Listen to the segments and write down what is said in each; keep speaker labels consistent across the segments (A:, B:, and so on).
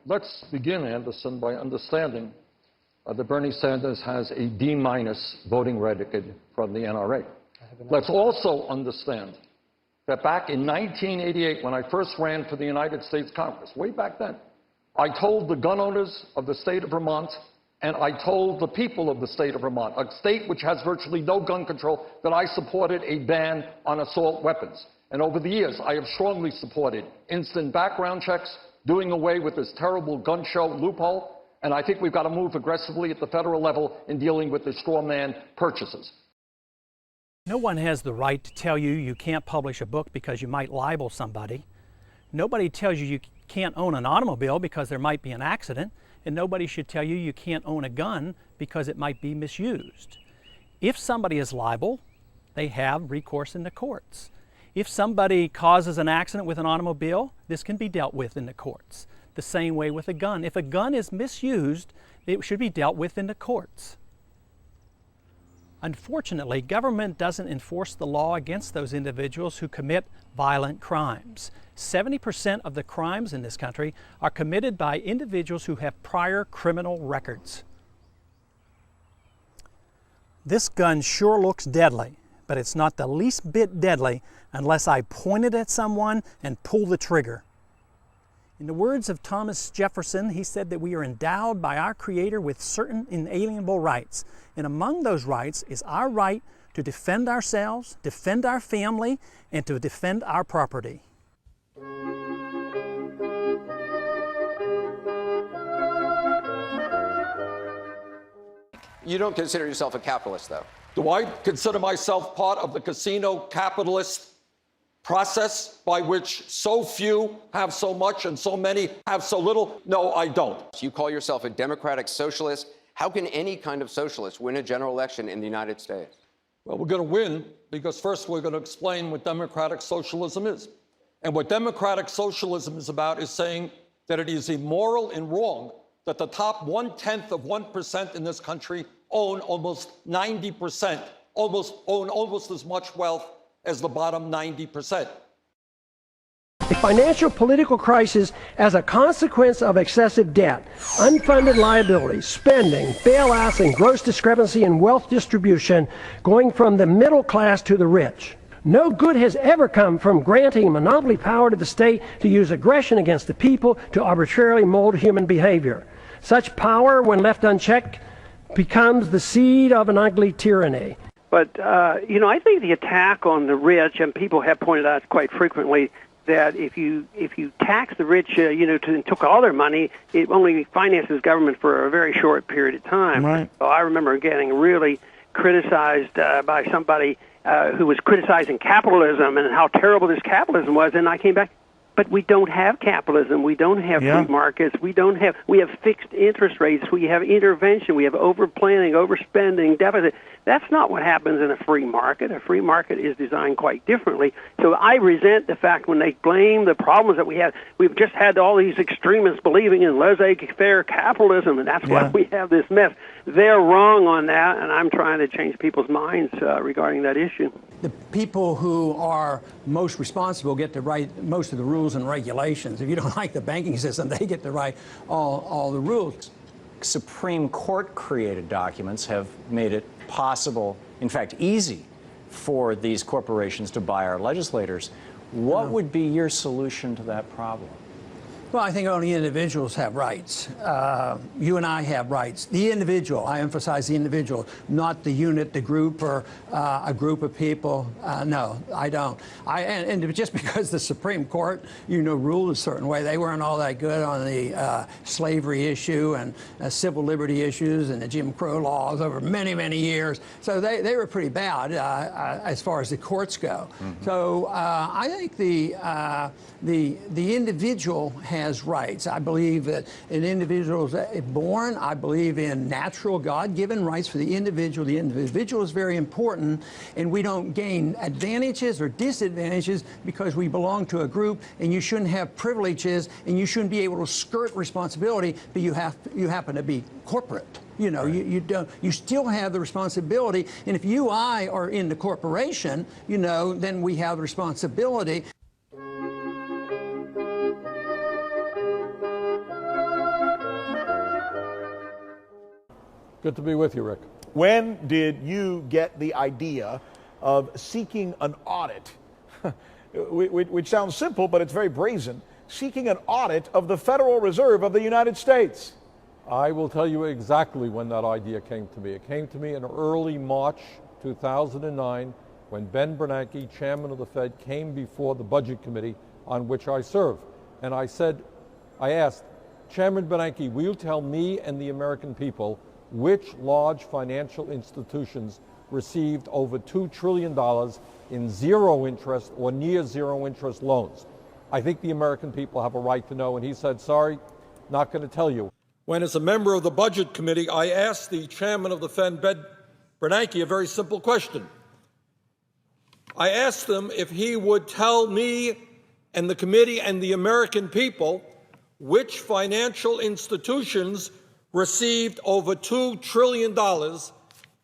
A: let's begin, Anderson, by understanding that Bernie Sanders has a D- voting record from the NRA. Let's also understand that back in 1988, when I first ran for the United States Congress, way back then, I told the gun owners of the state of Vermont, and I told the people of the state of Vermont, a state which has virtually no gun control, that I supported a ban on assault weapons. And over the years, I have strongly supported instant background checks, doing away with this terrible gun show loophole, and I think we've got to move aggressively at the federal level in dealing with the straw man purchases.
B: No one has the right to tell you you can't publish a book because you might libel somebody. Nobody tells you you can't own an automobile because there might be an accident, and nobody should tell you you can't own a gun because it might be misused. If somebody is liable, they have recourse in the courts. If somebody causes an accident with an automobile, this can be dealt with in the courts. The same way with a gun. If a gun is misused, it should be dealt with in the courts. Unfortunately, government doesn't enforce the law against those individuals who commit violent crimes. 70% of the crimes in this country are committed by individuals who have prior criminal records. This gun sure looks deadly, but it's not the least bit deadly unless I point it at someone and pull the trigger. In the words of Thomas Jefferson, he said that we are endowed by our Creator with certain inalienable rights. And among those rights is our right to defend ourselves, defend our family, and to defend our property.
C: You don't consider yourself a capitalist, though.
A: Do I consider myself part of the casino capitalist process by which so few have so much and so many have so little? No, I don't.
C: You call yourself a democratic socialist. How can any kind of socialist win a general election in the United States?
A: Well, we're going to win because first we're going to explain what democratic socialism is. And what democratic socialism is about is saying that it is immoral and wrong that the top 0.1% in this country own almost 90%, own almost as much wealth as the bottom 90%.
D: A financial political crisis as a consequence of excessive debt, unfunded liabilities, spending, bailouts, and gross discrepancy in wealth distribution going from the middle class to the rich. No good has ever come from granting monopoly power to the state to use aggression against the people to arbitrarily mold human behavior. Such power, when left unchecked, becomes the seed of an ugly tyranny.
E: But, I think the attack on the rich, and people have pointed out quite frequently that if you tax the rich, and took all their money, it only finances government for a very short period of time.
B: Right.
E: So I remember getting really criticized by somebody who was criticizing capitalism and how terrible this capitalism was, and I came back. But we don't have capitalism. We don't have free markets. We have fixed interest rates. We have intervention. We have overplanning, overspending, deficit. That's not what happens in a free market. A free market is designed quite differently. So I resent the fact when they blame the problems that we have. We've just had all these extremists believing in laissez-faire capitalism, and that's why we have this mess. They're wrong on that, and I'm trying to change people's minds regarding that issue.
F: The people who are most responsible get to write most of the rules and regulations. If you don't like the banking system, they get to write all the rules.
G: Supreme Court created documents have made it possible, in fact easy, for these corporations to buy our legislators. What would be your solution to that problem?
F: Well, I think only individuals have rights. You and I have rights. The individual, I emphasize the individual, not the unit, the group, or a group of people. No, I don't. And just because the Supreme Court, ruled a certain way, they weren't all that good on the slavery issue and civil liberty issues and the Jim Crow laws over many, many years. So they were pretty bad as far as the courts go. Mm-hmm. So I think the individual has rights. I believe that an individual is born. I believe in natural God-given rights for the individual. The individual is very important, and we don't gain advantages or disadvantages because we belong to a group, and you shouldn't have privileges, and you shouldn't be able to skirt responsibility, but you happen to be corporate. You still have the responsibility, and if I are in the corporation, then we have the responsibility.
A: Good to be with you, Rick.
H: When did you get the idea of seeking an audit, which sounds simple, but it's very brazen, seeking an audit of the Federal Reserve of the United States?
A: I will tell you exactly when that idea came to me. It came to me in early March 2009 when Ben Bernanke, chairman of the Fed, came before the Budget Committee on which I serve. And I asked, Chairman Bernanke, will you tell me and the American people which large financial institutions received over $2 trillion in zero interest or near zero interest loans? I think the American people have a right to know. And he said, sorry, not going to tell you. When, as a member of the Budget Committee, I asked the chairman of the Fed, Ben Bernanke, a very simple question. I asked him if he would tell me and the committee and the American people which financial institutions received over $2 trillion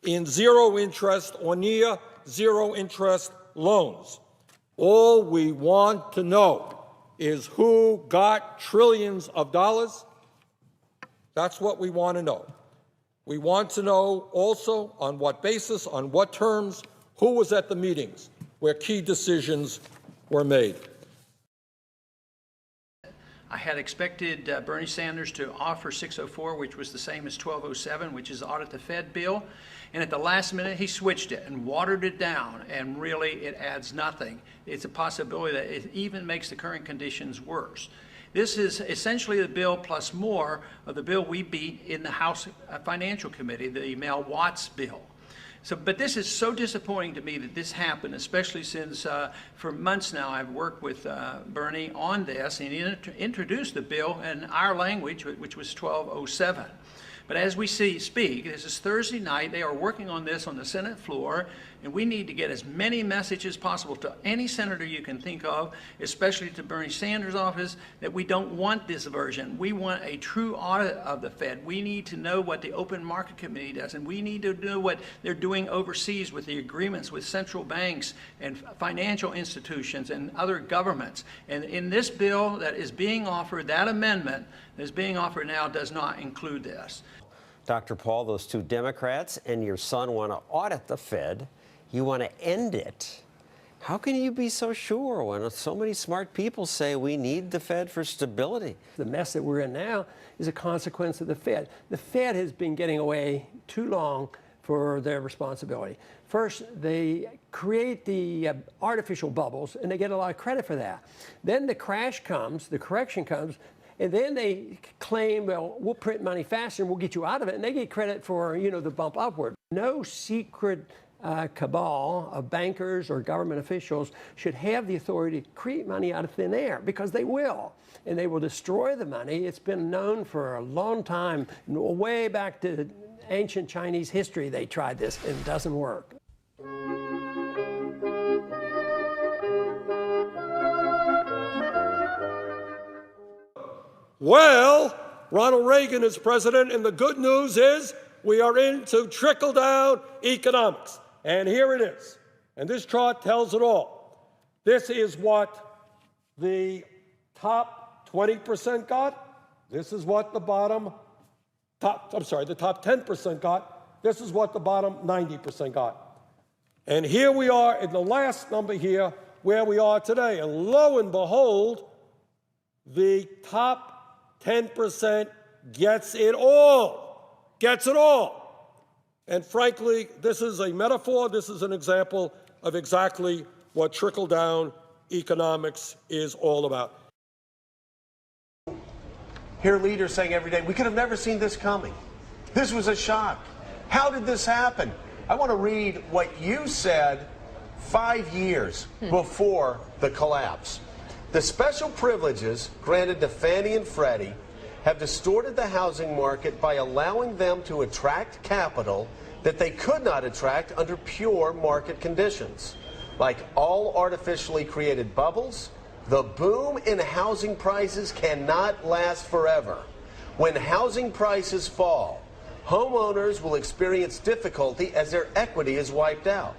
A: in zero interest or near zero interest loans. All we want to know is who got trillions of dollars. That's what we want to know. We want to know also on what basis, on what terms, who was at the meetings where key decisions were made.
B: I had expected Bernie Sanders to offer 604, which was the same as 1207, which is the Audit the Fed bill. And at the last minute, he switched it and watered it down. And really, it adds nothing. It's a possibility that it even makes the current conditions worse. This is essentially the bill plus more of the bill we beat in the House Financial Committee, the Mel Watts bill. But this is so disappointing to me that this happened, especially since for months now I've worked with Bernie on this, and he introduced the bill in our language, which was 1207. But as we speak, this is Thursday night, they are working on this on the Senate floor, and we need to get as many messages as possible to any senator you can think of, especially to Bernie Sanders' office, that we don't want this version. We want a true audit of the Fed. We need to know what the Open Market Committee does, and we need to know what they're doing overseas with the agreements with central banks and financial institutions and other governments. And in this bill that is being offered, that amendment that is being offered now does not include this.
I: Dr. Paul, those two Democrats and your son want to audit the Fed. You want to end it. How can you be so sure when so many smart people say we need the Fed for stability?
D: The mess that we're in now is a consequence of the Fed. The Fed has been getting away too long for their responsibility. First, they create the artificial bubbles, and they get a lot of credit for that. Then the crash comes, the correction comes, and then they claim, well, we'll print money faster and we'll get you out of it, and they get credit for, the bump upward. No secret cabal of bankers or government officials should have the authority to create money out of thin air, because they will, and they will destroy the money. It's been known for a long time, way back to ancient Chinese history they tried this, and it doesn't work.
A: Well, Ronald Reagan is president, and the good news is we are into trickle-down economics. And here it is. And this chart tells it all. This is what the top 20% got. This is what the top 10% got. This is what the bottom 90% got. And here we are in the last number here, where we are today. And lo and behold, the top 10% gets it all, And frankly, this is a metaphor, this is an example of exactly what trickle-down economics is all about.
J: Hear leaders saying every day, we could have never seen this coming. This was a shock. How did this happen? I want to read what you said 5 years before the collapse. The special privileges granted to Fannie and Freddie have distorted the housing market by allowing them to attract capital that they could not attract under pure market conditions. Like all artificially created bubbles, the boom in housing prices cannot last forever. When housing prices fall, homeowners will experience difficulty as their equity is wiped out.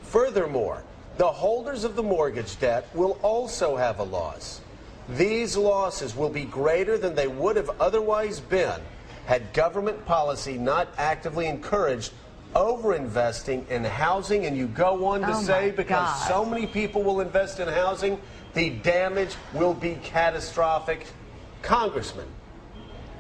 J: Furthermore, the holders of the mortgage debt will also have a loss. These losses will be greater than they would have otherwise been had government policy not actively encouraged over-investing in housing, and you go on to say because so many people will invest in housing, the damage will be catastrophic. Congressman,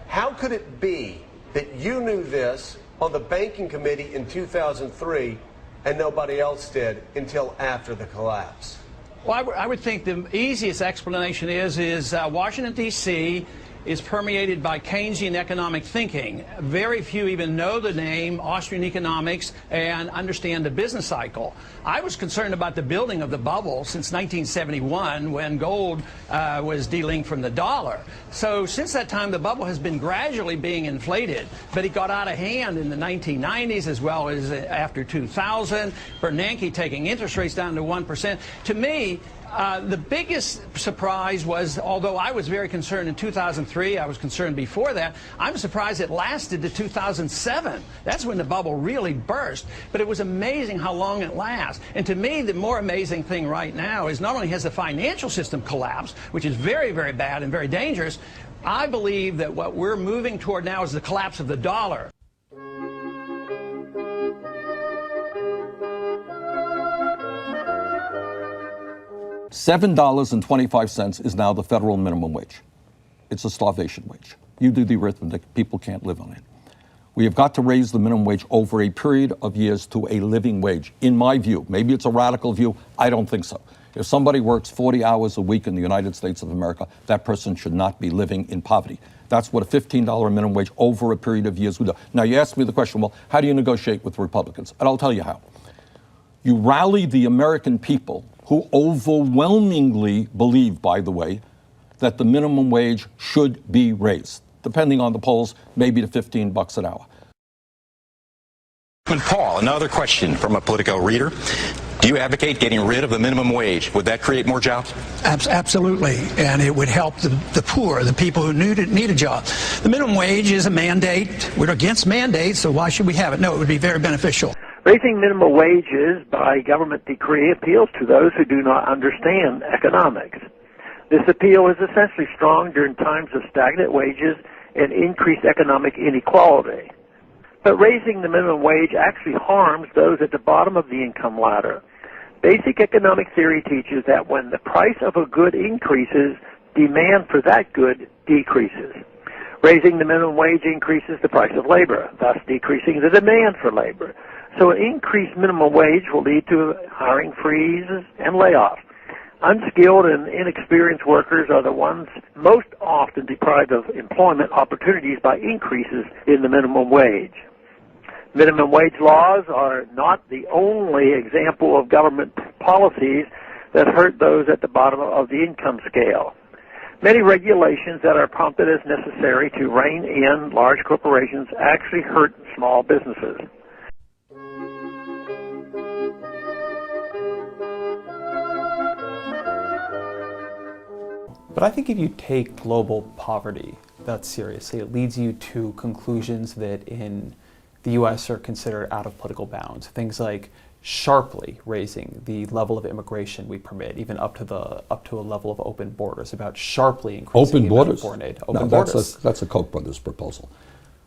J: how could it be that you knew this on the banking committee in 2003 and nobody else did until after the collapse?
F: Well, I would think the easiest explanation is Washington, D.C. is permeated by Keynesian economic thinking. Very few even know the name Austrian economics and understand the business cycle. I was concerned about the building of the bubble since 1971 when gold was delinked from the dollar. So since that time, the bubble has been gradually being inflated, but it got out of hand in the 1990s as well as after 2000. Bernanke taking interest rates down to 1%. To me, the biggest surprise was, although I was very concerned in 2003, I was concerned before that, I'm surprised it lasted to 2007. That's when the bubble really burst. But it was amazing how long it lasts. And to me, the more amazing thing right now is not only has the financial system collapsed, which is very, very bad and very dangerous, I believe that what we're moving toward now is the collapse of the dollar.
A: $7.25 is now the federal minimum wage. It's a starvation wage. You do the arithmetic, people can't live on it. We have got to raise the minimum wage over a period of years to a living wage, in my view. Maybe it's a radical view. I don't think so. If somebody works 40 hours a week in the United States of America, that person should not be living in poverty. That's what a $15 minimum wage over a period of years would do. Now, you ask me the question, well, how do you negotiate with Republicans? And I'll tell you how. You rally the American people, who overwhelmingly believe, by the way, that the minimum wage should be raised. Depending on the polls, maybe to $15 an hour.
K: Paul, another question from a Politico reader. Do you advocate getting rid of the minimum wage? Would that create more jobs?
F: Absolutely, and it would help the poor, the people who need a job. The minimum wage is a mandate. We're against mandates, so why should we have it? No, it would be very beneficial.
E: Raising minimum wages by government decree appeals to those who do not understand economics. This appeal is essentially strong during times of stagnant wages and increased economic inequality. But raising the minimum wage actually harms those at the bottom of the income ladder. Basic economic theory teaches that when the price of a good increases, demand for that good decreases. Raising the minimum wage increases the price of labor, thus decreasing the demand for labor. So an increased minimum wage will lead to hiring freezes and layoffs. Unskilled and inexperienced workers are the ones most often deprived of employment opportunities by increases in the minimum wage. Minimum wage laws are not the only example of government policies that hurt those at the bottom of the income scale. Many regulations that are prompted as necessary to rein in large corporations actually hurt small businesses.
L: But I think if you take global poverty that seriously, it leads you to conclusions that in the U.S. are considered out of political bounds. Things like sharply raising the level of immigration we permit, even up to a level of open borders, about sharply increasing
A: open borders.
L: Foreign aid.
A: Open borders. That's a Koch brothers proposal.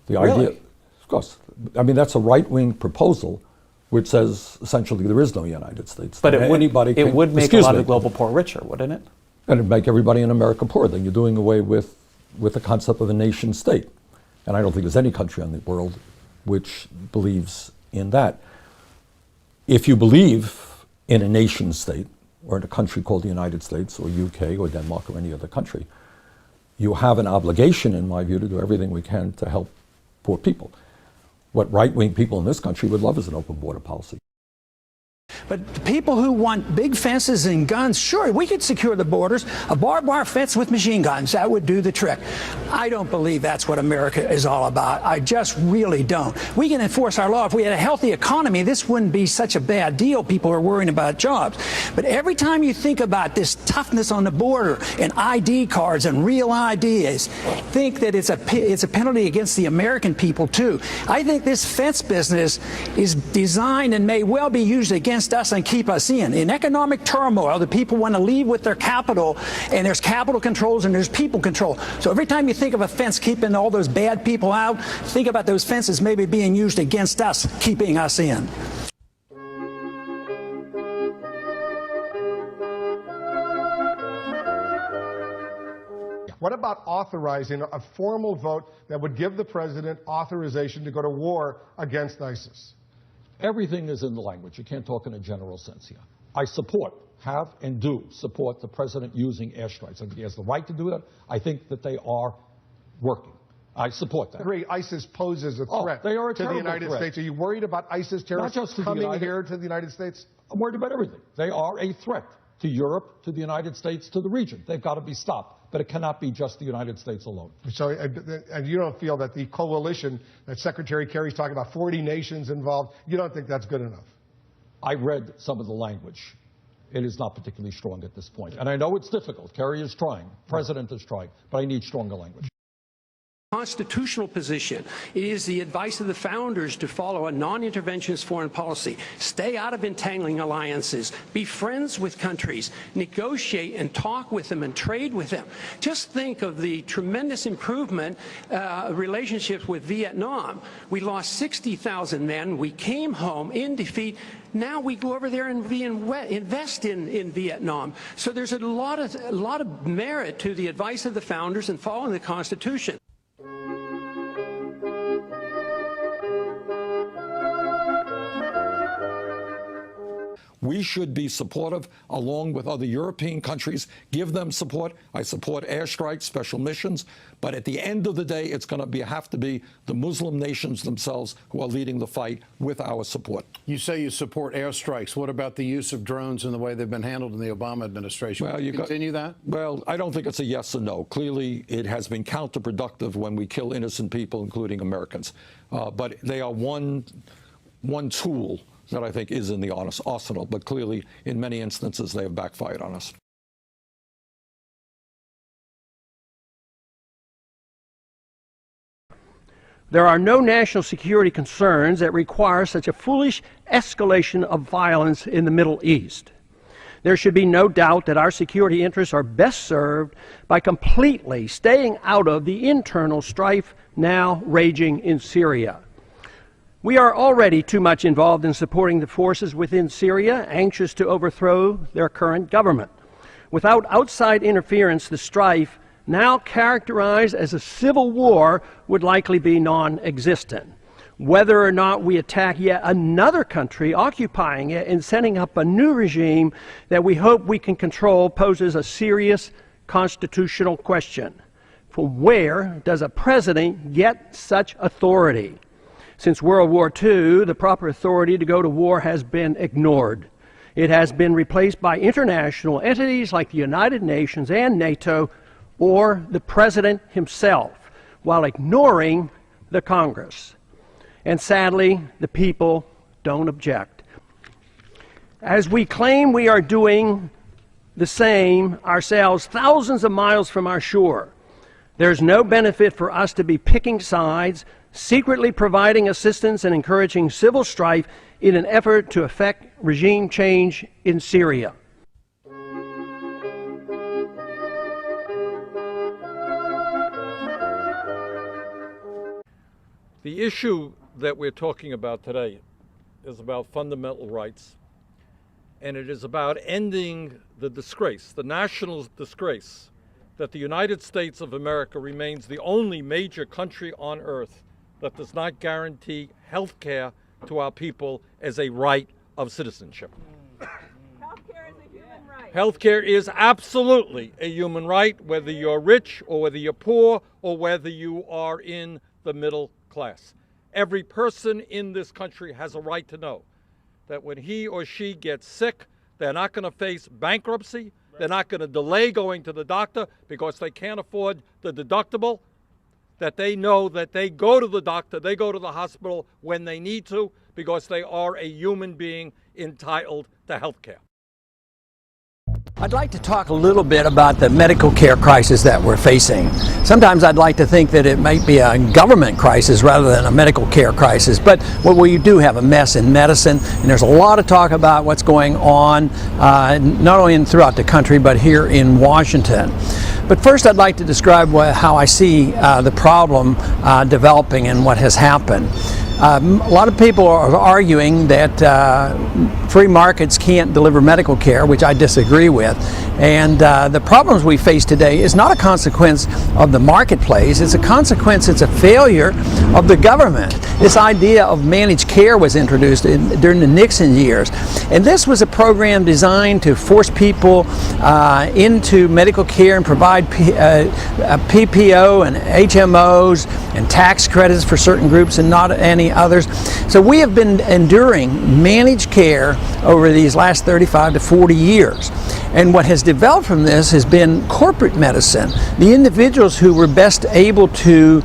A: The
L: really?
A: idea, of course. I mean, that's a right-wing proposal, which says essentially there is no United States.
L: But it would make a lot of the global poor richer, wouldn't it?
A: And it'd make everybody in America poor. Then you're doing away with the concept of a nation state. And I don't think there's any country in the world which believes in that. If you believe in a nation state, or in a country called the United States, or UK, or Denmark, or any other country, you have an obligation, in my view, to do everything we can to help poor people. What right-wing people in this country would love is an open border policy.
F: But the people who want big fences and guns, sure, we could secure the borders. A barbed wire fence with machine guns, that would do the trick. I don't believe that's what America is all about. I just really don't. We can enforce our law. If we had a healthy economy, this wouldn't be such a bad deal. People are worrying about jobs. But every time you think about this toughness on the border and ID cards and real IDs, think that it's a penalty against the American people, too. I think this fence business is designed and may well be used against against us and keep us in. In economic turmoil, the people want to leave with their capital, and there's capital controls and there's people control. So every time you think of a fence keeping all those bad people out, think about those fences maybe being used against us, keeping us in.
M: What about authorizing a formal vote that would give the president authorization to go to war against ISIS?
A: Everything is in the language. You can't talk in a general sense here. I have and do support the president using airstrikes. I think he has the right to do that. I think that they are working. I support that.
M: I agree. ISIS poses a threat
A: they are a
M: to the United
A: threat.
M: States. Are you worried about ISIS terrorists coming here to the United States?
A: I'm worried about everything. They are a threat to Europe, to the United States, to the region. They've got to be stopped. But it cannot be just the United States alone.
M: So, and you don't feel that the coalition that Secretary Kerry's talking about, 40 nations involved, you don't think that's good enough?
A: I read some of the language. It is not particularly strong at this point. And I know it's difficult. Kerry is trying. The president is trying. But I need stronger language.
D: Constitutional position. It is the advice of the founders to follow a non-interventionist foreign policy, stay out of entangling alliances, be friends with countries, negotiate and talk with them and trade with them. Just think of the tremendous improvement relationships with Vietnam. We lost 60,000 men. We came home in defeat. Now we go over there and invest in Vietnam. So there's a lot of merit to the advice of the founders and following the Constitution.
A: We should be supportive, along with other European countries, give them support. I support airstrikes, special missions, but at the end of the day, it's going to have to be the Muslim nations themselves who are leading the fight with our support.
N: You say you support airstrikes. What about the use of drones and the way they've been handled in the Obama administration? Will you continue that?
A: Well, I don't think it's a yes or no. Clearly, it has been counterproductive when we kill innocent people, including Americans. But they are one tool that I think is in the arsenal, but clearly, in many instances, they have backfired on us.
D: There are no national security concerns that require such a foolish escalation of violence in the Middle East. There should be no doubt that our security interests are best served by completely staying out of the internal strife now raging in Syria. We are already too much involved in supporting the forces within Syria, anxious to overthrow their current government. Without outside interference, the strife, now characterized as a civil war, would likely be non-existent. Whether or not we attack yet another country occupying it and setting up a new regime that we hope we can control poses a serious constitutional question. From where does a president get such authority? Since World War II, the proper authority to go to war has been ignored. It has been replaced by international entities like the United Nations and NATO, or the president himself, while ignoring the Congress. And sadly, the people don't object. As we claim we are doing the same ourselves thousands of miles from our shore, there's no benefit for us to be picking sides, secretly providing assistance and encouraging civil strife in an effort to effect regime change in Syria.
A: The issue that we're talking about today is about fundamental rights, and it is about ending the disgrace, the national disgrace, that the United States of America remains the only major country on earth that does not guarantee health care to our people as a right of citizenship.
O: Healthcare is a human right.
A: Healthcare is absolutely a human right, whether you're rich or whether you're poor or whether you are in the middle class. Every person in this country has a right to know that when he or she gets sick, they're not going to face bankruptcy. They're not going to delay going to the doctor because they can't afford the deductible. That they know that they go to the doctor, they go to the hospital when they need to because they are a human being entitled to health care.
F: I'd like to talk a little bit about the medical care crisis that we're facing. Sometimes I'd like to think that it might be a government crisis rather than a medical care crisis, but we do have a mess in medicine, and there's a lot of talk about what's going on, not only throughout the country, but here in Washington. But first I'd like to describe how I see the problem developing and what has happened. A lot of people are arguing that free markets can't deliver medical care, which I disagree with. And the problems we face today is not a consequence of the marketplace, it's a failure of the government. This idea of managed care was introduced during the Nixon years. And this was a program designed to force people into medical care and provide PPO and HMOs and tax credits for certain groups and not any others. So we have been enduring managed care over these last 35 to 40 years. And what has developed from this has been corporate medicine. The individuals who were best able to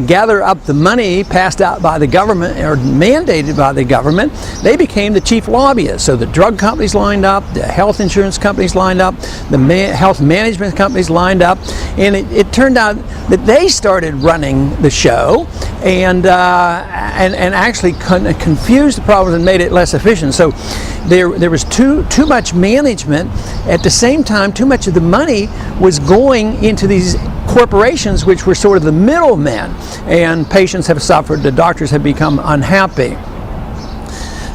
F: gather up the money passed out by the government or mandated by the government, they became the chief lobbyists. So the drug companies lined up, the health insurance companies lined up, the health management companies lined up, and it turned out that they started running the show and actually confused the problems and made it less efficient. So there was too much management. At the same time, too much of the money was going into these corporations, which were sort of the middlemen, and patients have suffered, the doctors have become unhappy.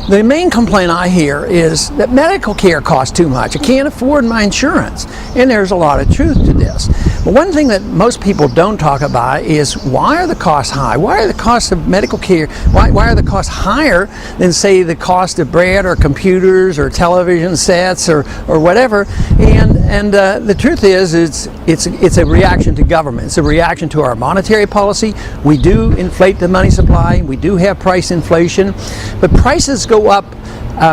F: The main complaint I hear is that medical care costs too much. I can't afford my insurance. And there's a lot of truth to this. But one thing that most people don't talk about is, why are the costs high? Why are the costs of medical care, why are the costs higher than, say, the cost of bread or computers or television sets or whatever? And the truth is, it's a reaction to government. It's a reaction to our monetary policy. We do inflate the money supply. We do have price inflation. But prices go up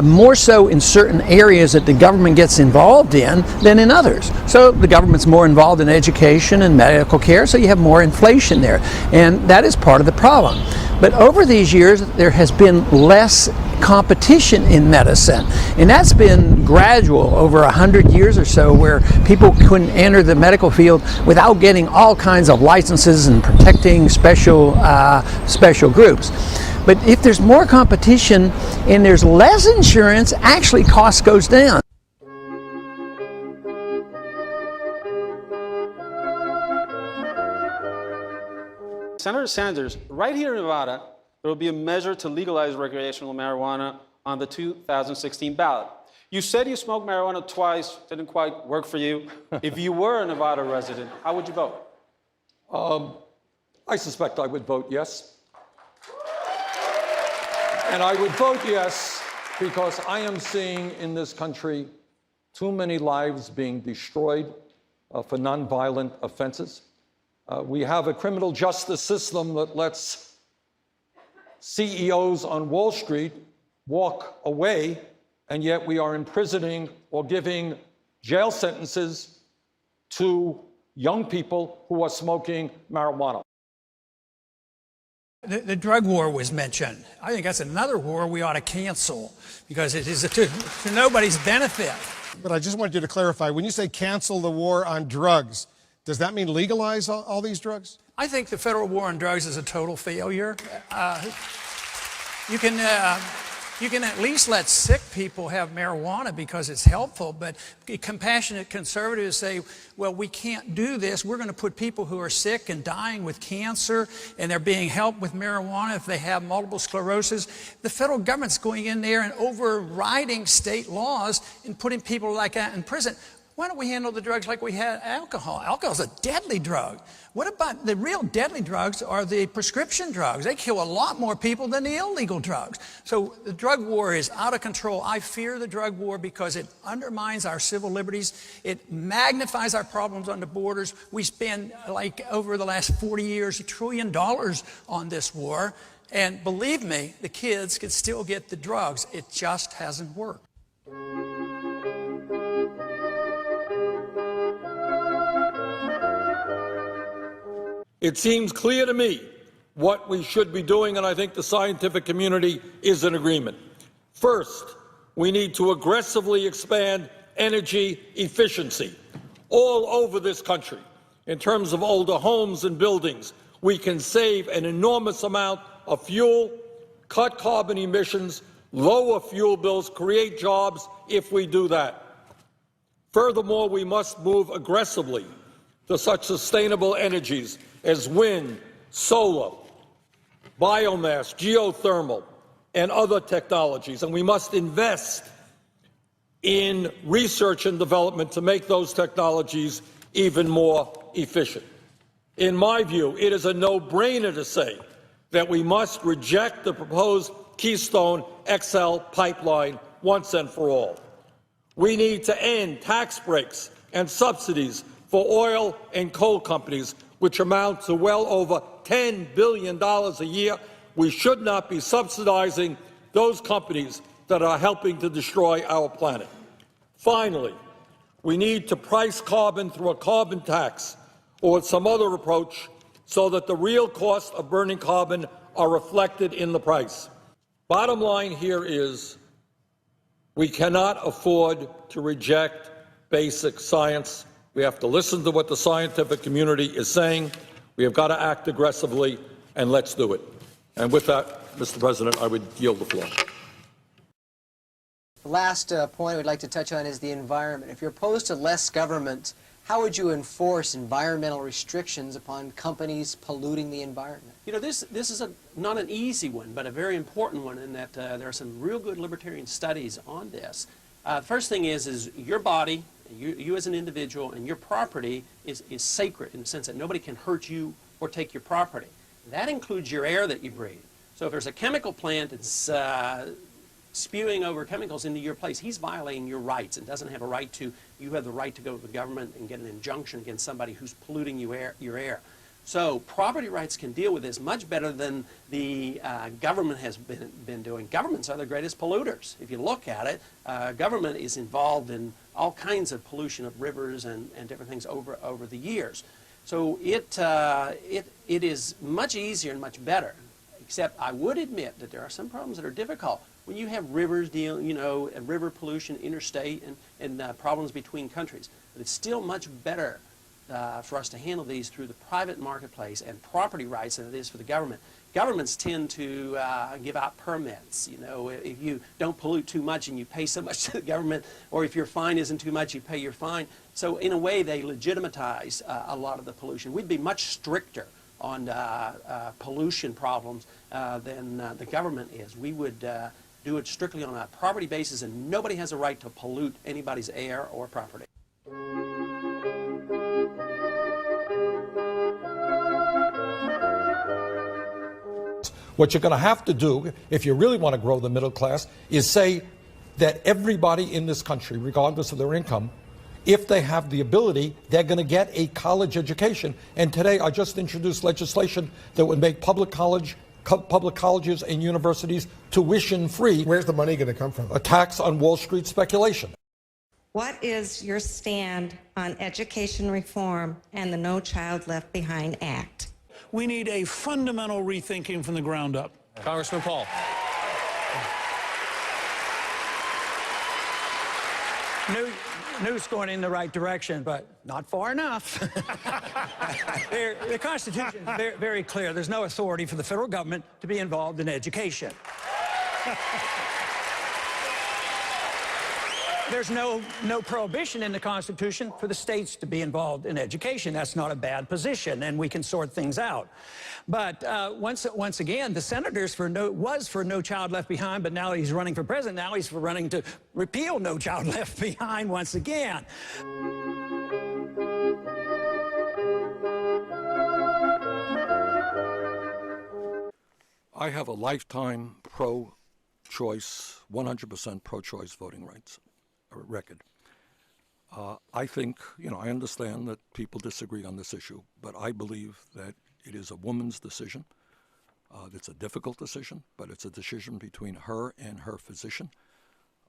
F: more so in certain areas that the government gets involved in than in others. So the government's more involved in education and medical care, so you have more inflation there. And that is part of the problem. But over these years, there has been less competition in medicine. And that's been gradual over 100 years or so, where people couldn't enter the medical field without getting all kinds of licenses and protecting special groups. But if there's more competition and there's less insurance, actually cost goes down.
P: Senator Sanders, right here in Nevada, there will be a measure to legalize recreational marijuana on the 2016 ballot. You said you smoked marijuana twice, didn't quite work for you. If you were a Nevada resident, how would you vote?
A: I suspect I would vote yes. And I would vote yes because I am seeing in this country too many lives being destroyed for nonviolent offenses. We have a criminal justice system that lets CEOs on Wall Street walk away, and yet we are imprisoning or giving jail sentences to young people who are smoking marijuana.
F: The drug war was mentioned. I think that's another war we ought to cancel, because it is to nobody's benefit.
M: But I just wanted you to clarify, when you say cancel the war on drugs, does that mean legalize all these drugs?
F: I think the federal war on drugs is a total failure. You can at least let sick people have marijuana because it's helpful, but compassionate conservatives say, well, we can't do this. We're going to put people who are sick and dying with cancer, and they're being helped with marijuana if they have multiple sclerosis. The federal government's going in there and overriding state laws and putting people like that in prison. Why don't we handle the drugs like we had alcohol? Alcohol's a deadly drug. What about the real deadly drugs are the prescription drugs? They kill a lot more people than the illegal drugs. So the drug war is out of control. I fear the drug war because it undermines our civil liberties. It magnifies our problems on the borders. We spend, like, over the last 40 years, $1 trillion on this war. And believe me, the kids can still get the drugs. It just hasn't worked.
A: It seems clear to me what we should be doing, and I think the scientific community is in agreement. First, we need to aggressively expand energy efficiency all over this country. In terms of older homes and buildings, we can save an enormous amount of fuel, cut carbon emissions, lower fuel bills, create jobs if we do that. Furthermore, we must move aggressively to such sustainable energies as wind, solar, biomass, geothermal, and other technologies. And we must invest in research and development to make those technologies even more efficient. In my view, it is a no-brainer to say that we must reject the proposed Keystone XL pipeline once and for all. We need to end tax breaks and subsidies for oil and coal companies, which amount to well over $10 billion a year. We should not be subsidizing those companies that are helping to destroy our planet. Finally, we need to price carbon through a carbon tax or some other approach so that the real cost of burning carbon are reflected in the price. Bottom line here is we cannot afford to reject basic science. We have to listen to what the scientific community is saying. We have got to act aggressively, and let's do it. And with that, Mr. President, I would yield the floor.
Q: The last point we'd like to touch on is the environment. If you're opposed to less government, how would you enforce environmental restrictions upon companies polluting the environment?
R: You know, this is not an easy one, but a very important one in that there are some real good libertarian studies on this. First thing is your body, you as an individual, and your property is sacred in the sense that nobody can hurt you or take your property. That includes your air that you breathe. So if there's a chemical plant that's spewing over chemicals into your place, he's violating your rights and doesn't have a right to. You have the right to go to the government and get an injunction against somebody who's polluting your air. So property rights can deal with this much better than the government has been doing. Governments are the greatest polluters. If you look at it, government is involved in all kinds of pollution of rivers and different things over the years. So it is much easier and much better, except I would admit that there are some problems that are difficult. When you have rivers and river pollution, interstate, and problems between countries, but it's still much better for us to handle these through the private marketplace and property rights than it is for the government. Governments tend to give out permits. You know, if you don't pollute too much and you pay so much to the government, or if your fine isn't too much, you pay your fine. So in a way, they legitimize a lot of the pollution. We'd be much stricter on pollution problems than the government is. We would do it strictly on a property basis, and nobody has a right to pollute anybody's air or property.
A: What you're going to have to do, if you really want to grow the middle class, is say that everybody in this country, regardless of their income, if they have the ability, they're going to get a college education. And today I just introduced legislation that would make public colleges and universities tuition-free.
M: Where's the money going to come from?
A: A tax on Wall Street speculation.
S: What is your stand on education reform and the No Child Left Behind Act?
T: We need a fundamental rethinking from the ground up.
U: Congressman Paul.
F: News going in the right direction, but not far enough. The Constitution is very clear. There's no authority for the federal government to be involved in education. There's no prohibition in the Constitution for the states to be involved in education. That's not a bad position, and we can sort things out. But once again, the senators was for No Child Left Behind, but now he's running for president. Now he's running to repeal No Child Left Behind once again.
A: I have a lifetime pro-choice, 100% pro-choice voting rights record. I think, I understand that people disagree on this issue, but I believe that it is a woman's decision. It's a difficult decision, but it's a decision between her and her physician.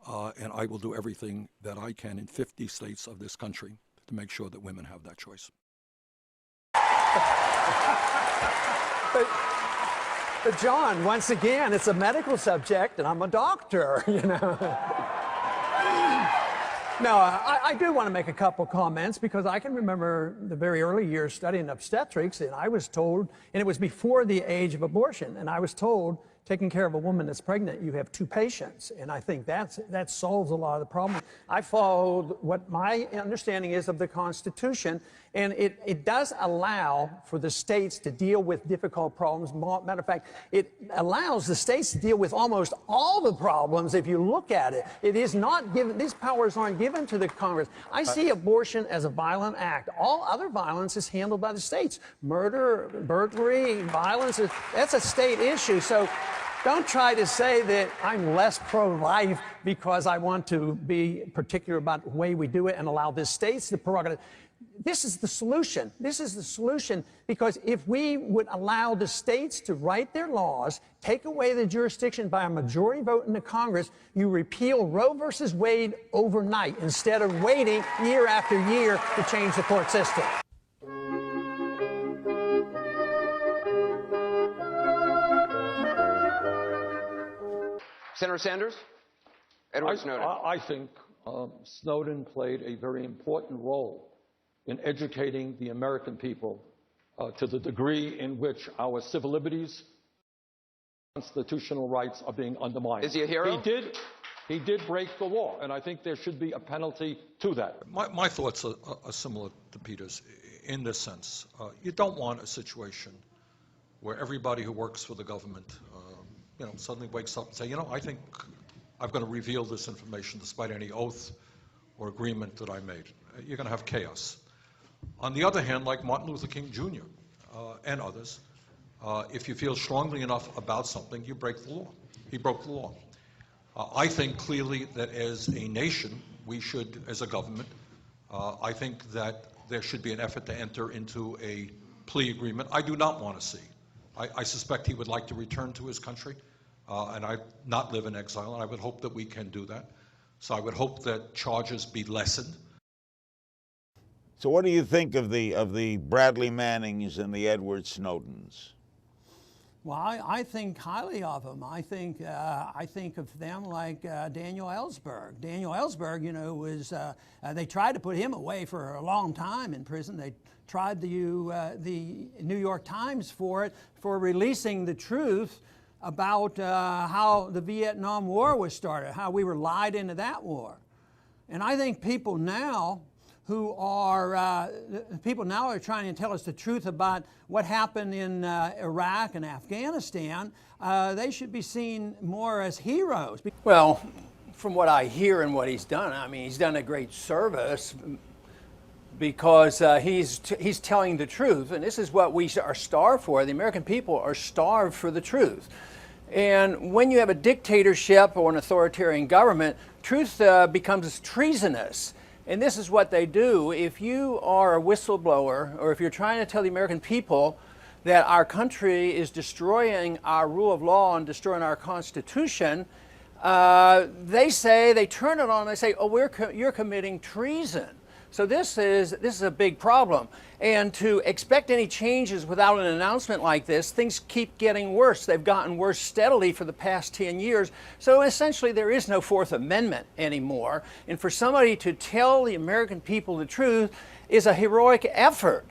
A: And I will do everything that I can in 50 states of this country to make sure that women have that choice.
F: But John, once again, it's a medical subject, and I'm a doctor, No, I do want to make a couple comments because I can remember the very early years studying obstetrics, and I was told, and it was before the age of abortion, and I was told, taking care of a woman that's pregnant, you have 2 patients, and I think that solves a lot of the problem. I followed what my understanding is of the Constitution, and it does allow for the states to deal with difficult problems. Matter of fact, it allows the states to deal with almost all the problems if you look at it. It is not given, these powers aren't given to the Congress. I see abortion as a violent act. All other violence is handled by the states. Murder, burglary, violence, that's a state issue. So don't try to say that I'm less pro-life because I want to be particular about the way we do it and allow the states the prerogative. This is the solution. This is the solution, because if we would allow the states to write their laws, take away the jurisdiction by a majority vote in the Congress, you repeal Roe versus Wade overnight instead of waiting year after year to change the court system.
C: Senator Sanders? Edward Snowden.
A: I think Snowden played a very important role in educating the American people to the degree in which our civil liberties, constitutional rights are being undermined.
C: Is he a hero?
A: He did break the law, and I think there should be a penalty to that.
U: My thoughts are similar to Peter's in this sense. You don't want a situation where everybody who works for the government suddenly wakes up and say, I think I'm going to reveal this information despite any oath or agreement that I made. You're going to have chaos. On the other hand, like Martin Luther King Jr. And others, if you feel strongly enough about something, you break the law. He broke the law. I think clearly that as a nation, we should, as a government, I think that there should be an effort to enter into a plea agreement. I do not want to see. I suspect he would like to return to his country and not live in exile, and I would hope that we can do that. So I would hope that charges be lessened.
V: So what do you think of the Bradley Mannings and the Edward Snowdens?
F: Well, I think highly of them. I think of them like Daniel Ellsberg. Daniel Ellsberg, was they tried to put him away for a long time in prison. They tried the New York Times for releasing the truth about how the Vietnam War was started, how we were lied into that war. And I think people now are trying to tell us the truth about what happened in Iraq and Afghanistan. They should be seen more as heroes. Well, from what I hear and what he's done, I mean, he's done a great service because he's telling the truth, and this is what we are starved for. The American people are starved for the truth. And when you have a dictatorship or an authoritarian government, truth becomes treasonous. And this is what they do. If you are a whistleblower, or if you're trying to tell the American people that our country is destroying our rule of law and destroying our Constitution, they turn it on and they say, oh, you're committing treason. So this is a big problem. And to expect any changes without an announcement like this, things keep getting worse. They've gotten worse steadily for the past 10 years. So essentially there is no Fourth Amendment anymore. And for somebody to tell the American people the truth is a heroic effort.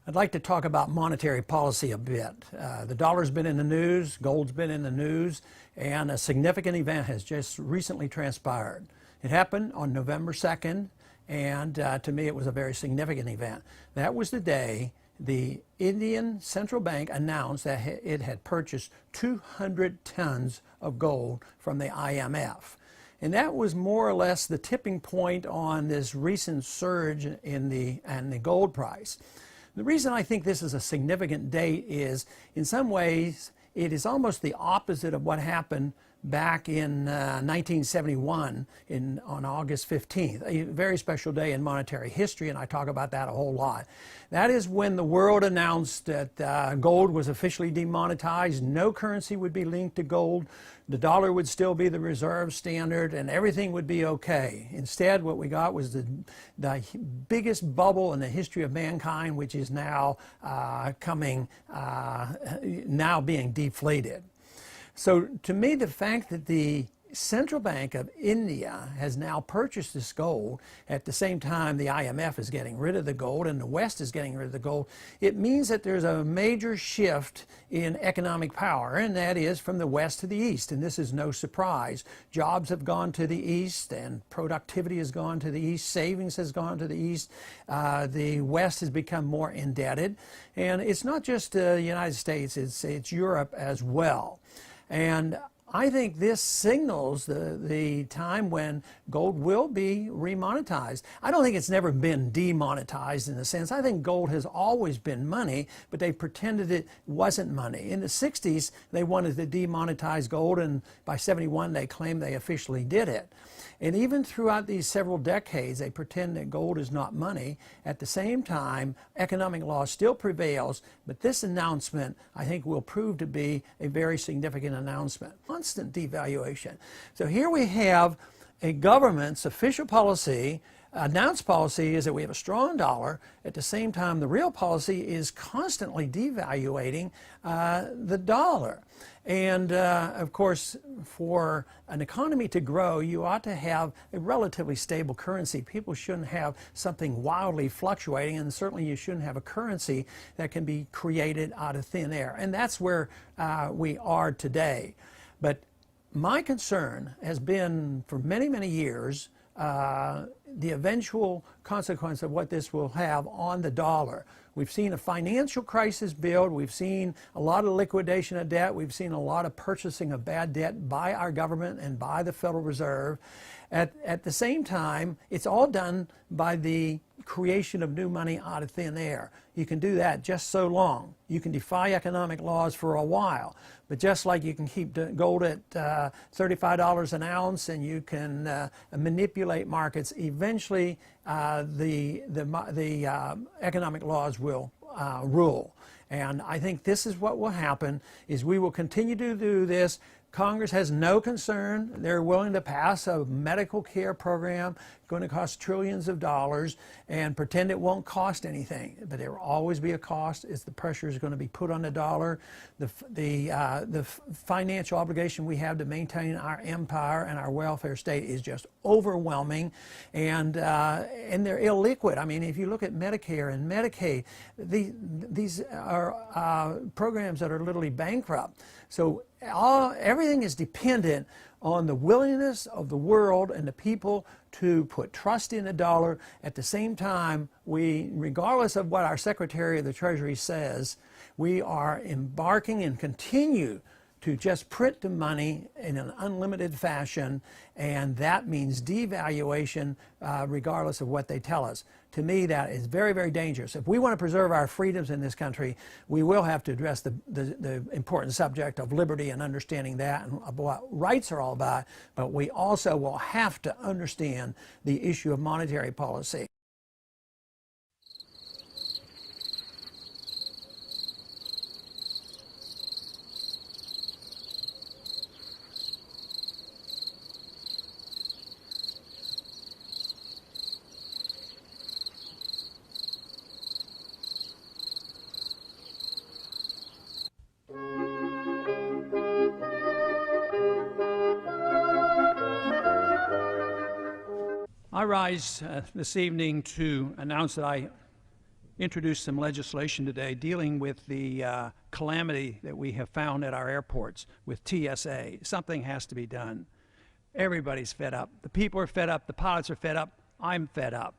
F: I'd like to talk about monetary policy a bit. The dollar's been in the news, gold's been in the news, and a significant event has just recently transpired. It happened on November 2nd, and to me it was a very significant event. That was the day the Indian Central Bank announced that it had purchased 200 tons of gold from the IMF. And that was more or less the tipping point on this recent surge in the gold price. The reason I think this is a significant date is, in some ways, it is almost the opposite of what happened back in 1971 on August 15th, a very special day in monetary history, and I talk about that a whole lot. That is when the world announced that gold was officially demonetized. No currency would be linked to gold. The dollar would still be the reserve standard, and everything would be okay. Instead, what we got was the biggest bubble in the history of mankind, which is now now being deflated. So to me, the fact that the Central Bank of India has now purchased this gold at the same time the IMF is getting rid of the gold and the West is getting rid of the gold, it means that there's a major shift in economic power, and that is from the West to the East. And this is no surprise. Jobs have gone to the East and productivity has gone to the East. Savings has gone to the East. The West has become more indebted. And it's not just the United States, it's Europe as well. And I think this signals the time when gold will be remonetized. I don't think it's never been demonetized in the sense. I think gold has always been money, but they pretended it wasn't money. In the 60s, they wanted to demonetize gold, and by 71, they claimed they officially did it. And even throughout these several decades, they pretend that gold is not money. At the same time, economic law still prevails, but this announcement, I think, will prove to be a very significant announcement. Constant devaluation. So here we have a government's official policy. Announced policy is that we have a strong dollar. At the same time, the real policy is constantly devaluating the dollar. And of course, for an economy to grow, you ought to have a relatively stable currency. People shouldn't have something wildly fluctuating, and certainly you shouldn't have a currency that can be created out of thin air. And that's where we are today. But my concern has been for many, many years the eventual consequence of what this will have on the dollar. We've seen a financial crisis build. We've seen a lot of liquidation of debt. We've seen a lot of purchasing of bad debt by our government and by the Federal Reserve. At the same time, it's all done by the creation of new money out of thin air. You can do that just so long. You can defy economic laws for a while, but just like you can keep gold at $35 an ounce and you can manipulate markets, eventually the economic laws will rule. And I think this is what will happen, is we will continue to do this. Congress has no concern. They're willing to pass a medical care program going to cost trillions of dollars and pretend it won't cost anything. But there will always be a cost as the pressure is going to be put on the dollar. The financial obligation we have to maintain our empire and our welfare state is just overwhelming, and they're illiquid. I mean, if you look at Medicare and Medicaid, these are programs that are literally bankrupt. So everything is dependent on the willingness of the world and the people to put trust in the dollar. At the same time, regardless of what our Secretary of the Treasury says, we are embarking and continue to just print the money in an unlimited fashion, and that means devaluation regardless of what they tell us. To me, that is very, very dangerous. If we want to preserve our freedoms in this country, we will have to address the important subject of liberty and understanding that and what rights are all about, but we also will have to understand the issue of monetary policy. I rise this evening to announce that I introduced some legislation today dealing with the calamity that we have found at our airports with TSA. Something has to be done. Everybody's fed up. The people are fed up. The pilots are fed up. I'm fed up.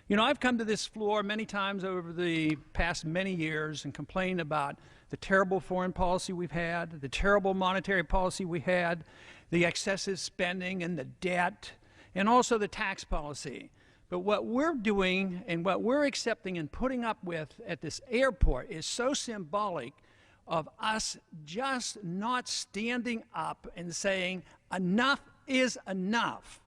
F: You know, I've come to this floor many times over the past many years and complained about the terrible foreign policy we've had, the terrible monetary policy we had, the excessive spending and the debt, and also the tax policy. But what we're doing and what we're accepting and putting up with at this airport is so symbolic of us just not standing up and saying enough is enough.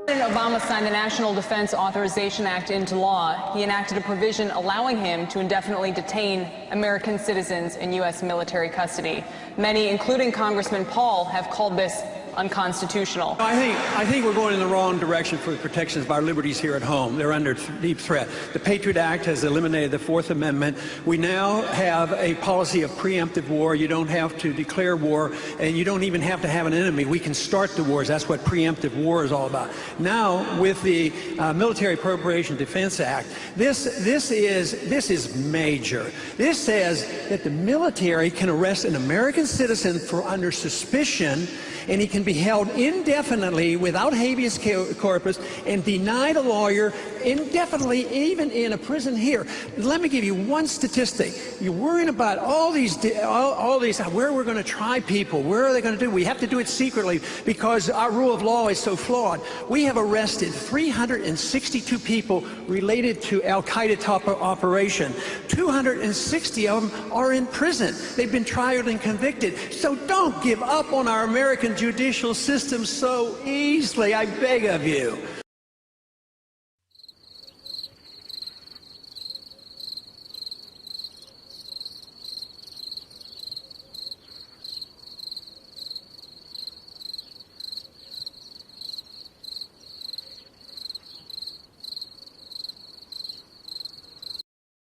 G: President Obama signed the National Defense Authorization Act into law. He enacted a provision allowing him to indefinitely detain American citizens in U.S. military custody. Many, including Congressman Paul, have called this unconstitutional.
F: I think we're going in the wrong direction for the protections of our liberties here at home. They're under deep threat. The Patriot Act has eliminated the Fourth Amendment. We now have a policy of preemptive war. You don't have to declare war, and you don't even have to have an enemy. We can start the wars. That's what preemptive war is all about. Now, with the Military Appropriation Defense Act, this is major. This says that the military can arrest an American citizen for under suspicion, and he can be held indefinitely without habeas corpus and denied a lawyer indefinitely, even in a prison here. Let me give you one statistic. You're worrying about all these, where we're going to try people, where are they going to do? We have to do it secretly because our rule of law is so flawed. We have arrested 362 people related to Al-Qaeda top operation. 260 of them are in prison. They've been tried and convicted. So don't give up on our American judicial system so easily, I beg of you.